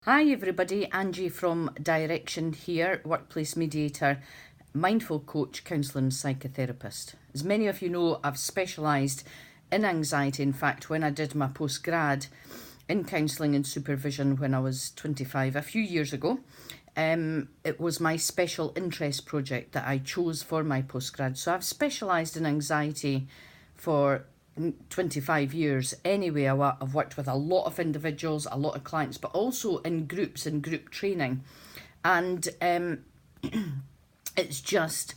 Hi everybody, Angie from Direction here, workplace mediator, mindful coach, counsellor and psychotherapist. As many of you know, I've specialised in anxiety. In fact, when I did my postgrad in counselling and supervision when I was 25, a few years ago, it was my special interest project that I chose for my postgrad. So I've specialised in anxiety for 25 years anyway. I've worked with a lot of individuals, a lot of clients, but also in groups and group training. And it's just,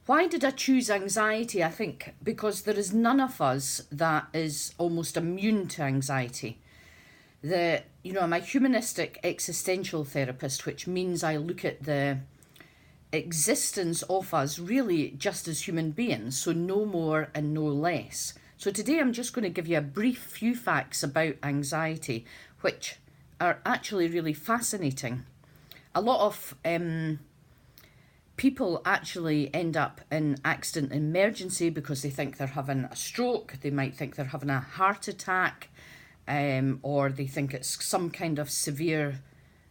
why did I choose anxiety? I think because there is none of us that is almost immune to anxiety. I'm a humanistic existential therapist, which means I look at the existence of us really just as human beings, so no more and no less. So today I'm just going to give you a brief few facts about anxiety, which are actually really fascinating. A lot of people actually end up in accident emergency because they think they're having a stroke, they might think they're having a heart attack, or they think it's some kind of severe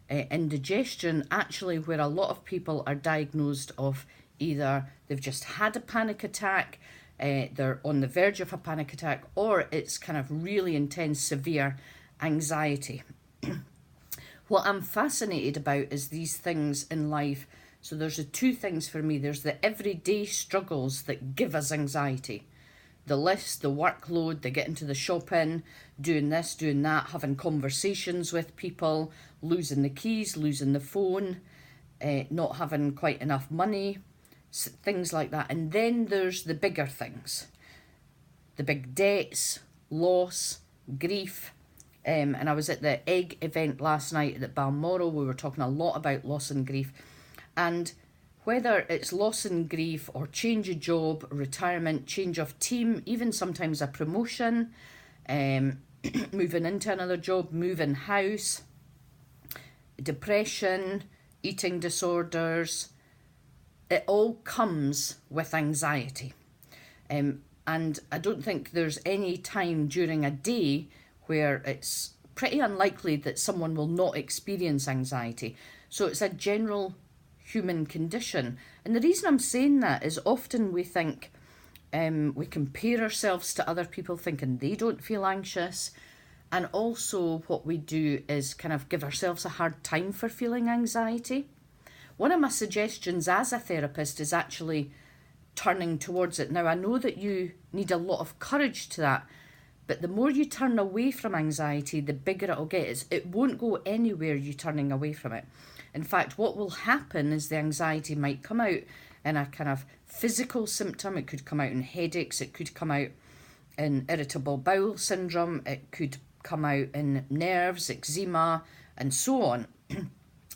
indigestion, actually where a lot of people are diagnosed of either they've just had a panic attack, they're on the verge of a panic attack, or it's kind of really intense, severe anxiety. What I'm fascinated about is these things in life. So there's the two things for me. There's the everyday struggles that give us anxiety. The list, the workload, the getting to the shopping, doing this, doing that, having conversations with people, losing the keys, losing the phone, not having quite enough money, things like that. And then there's the bigger things, the big debts, loss, grief. And I was at the EGG event last night at Balmoral. We were talking a lot about loss and grief. And whether it's loss and grief or change of job, retirement, change of team, even sometimes a promotion, moving into another job, moving house, depression, eating disorders, it all comes with anxiety. And I don't think there's any time during a day where it's pretty unlikely that someone will not experience anxiety. So it's a general human condition. And the reason I'm saying that is often we think we compare ourselves to other people thinking they don't feel anxious. And also what we do is kind of give ourselves a hard time for feeling anxiety. One of my suggestions as a therapist is actually turning towards it. Now, I know that you need a lot of courage to that, but the more you turn away from anxiety, the bigger it'll get. It won't go anywhere you turning away from it. In fact, what will happen is the anxiety might come out in a kind of physical symptom. It could come out in headaches. It could come out in irritable bowel syndrome. It could come out in nerves, eczema, and so on.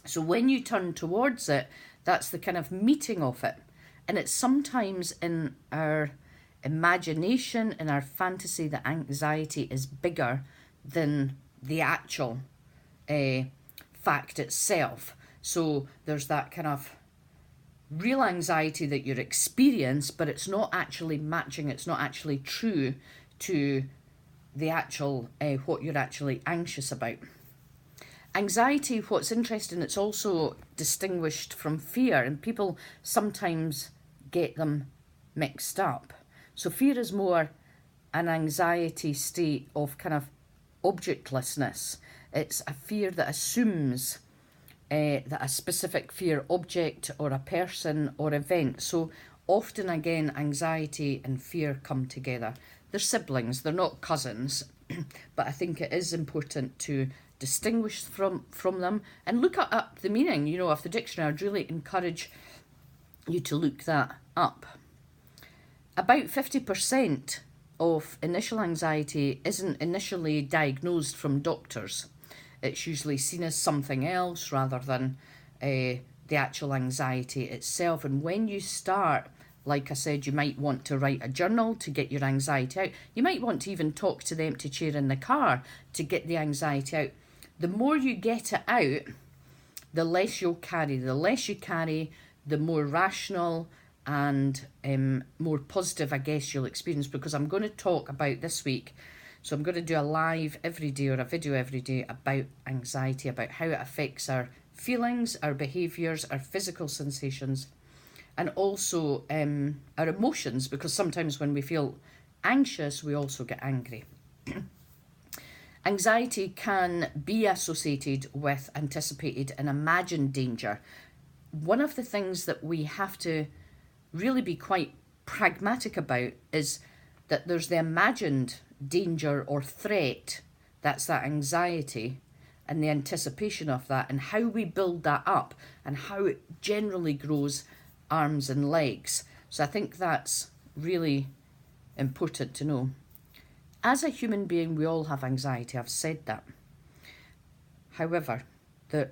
So when you turn towards it, that's the kind of meeting of it. And it's sometimes in our imagination, in our fantasy, that anxiety is bigger than the actual fact itself. So there's that kind of real anxiety that you experience, but it's not actually matching, it's not actually true to the actual, what you're actually anxious about. Anxiety, what's interesting, it's also distinguished from fear, and people sometimes get them mixed up. So fear is more an anxiety state of kind of objectlessness. It's a fear that assumes that a specific fear object or a person or event. So often again, anxiety and fear come together. They're siblings, they're not cousins, but I think it is important to distinguish from them and look up the meaning, of the dictionary. I'd really encourage you to look that up. About 50% of initial anxiety isn't initially diagnosed from doctors. It's usually seen as something else rather than the actual anxiety itself. And when you start, like I said, you might want to write a journal to get your anxiety out. You might want to even talk to the empty chair in the car to get the anxiety out. The more you get it out, the less you'll carry. The less you carry, the more rational and more positive, I guess, you'll experience. Because I'm going to talk about this week So I'm going to do a live every day or a video every day about anxiety, about how it affects our feelings, our behaviours, our physical sensations, and also our emotions, because sometimes when we feel anxious, we also get angry. Anxiety can be associated with anticipated and imagined danger. One of the things that we have to really be quite pragmatic about is that there's the imagined danger or threat, that's that anxiety, and the anticipation of that, and how we build that up, and how it generally grows arms and legs. So I think that's really important to know. As a human being, we all have anxiety, I've said that. However, the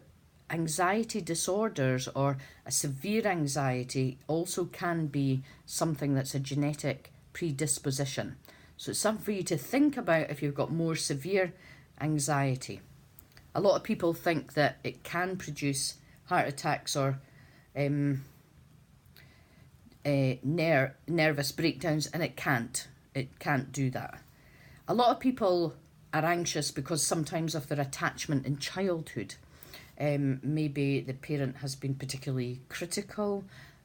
anxiety disorders or a severe anxiety also can be something that's a genetic predisposition. So it's something for you to think about if you've got more severe anxiety. A lot of people think that it can produce heart attacks or nervous breakdowns, and it can't. It can't do that. A lot of people are anxious because sometimes of their attachment in childhood. Maybe the parent has been particularly critical,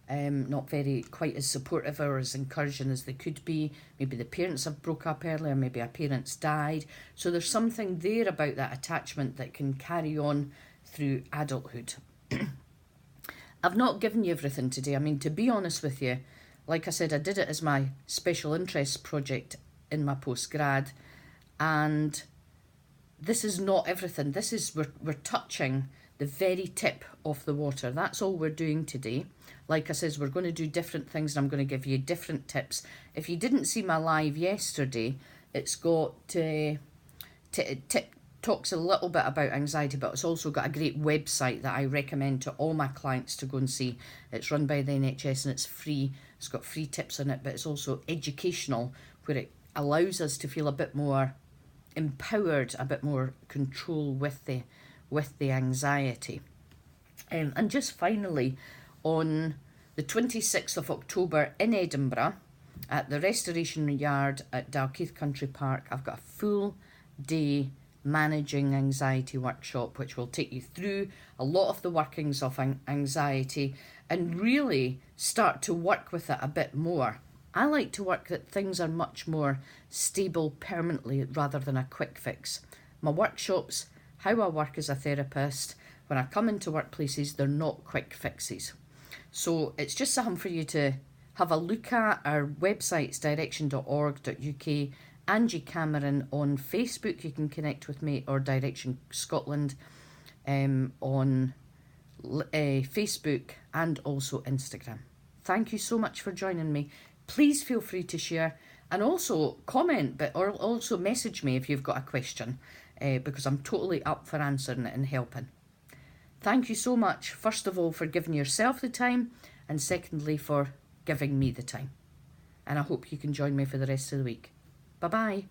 not quite as supportive or as encouraging as they could be. Maybe the parents have broke up earlier, maybe a parent's died. So there's something there about that attachment that can carry on through adulthood. I've not given you everything today. I mean, to be honest with you, like I said, I did it as my special interest project in my postgrad, and this is not everything. This is, we're touching the very tip of the water. That's all we're doing today. Like I said, we're going to do different things, and I'm going to give you different tips. If you didn't see my live yesterday, it's got talks a little bit about anxiety, but it's also got a great website that I recommend to all my clients to go and see. It's run by the NHS and it's free. It's got free tips on it, but it's also educational, where it allows us to feel a bit more empowered, a bit more control with the anxiety. And just finally, on the 26th of October in Edinburgh at the Restoration Yard at Dalkeith Country Park, I've got a full day managing anxiety workshop, which will take you through a lot of the workings of anxiety and really start to work with it a bit more. I like to work that things are much more stable permanently rather than a quick fix. My workshops, how I work as a therapist, when I come into workplaces, they're not quick fixes. So it's just something for you to have a look at. Our website's direction.org.uk. Angie Cameron on Facebook, you can connect with me, or Direction Scotland on Facebook and also Instagram. Thank you so much for joining me. Please feel free to share and also comment, or also message me if you've got a question, because I'm totally up for answering it and helping. Thank you so much, first of all, for giving yourself the time, and secondly, for giving me the time. And I hope you can join me for the rest of the week. Bye-bye.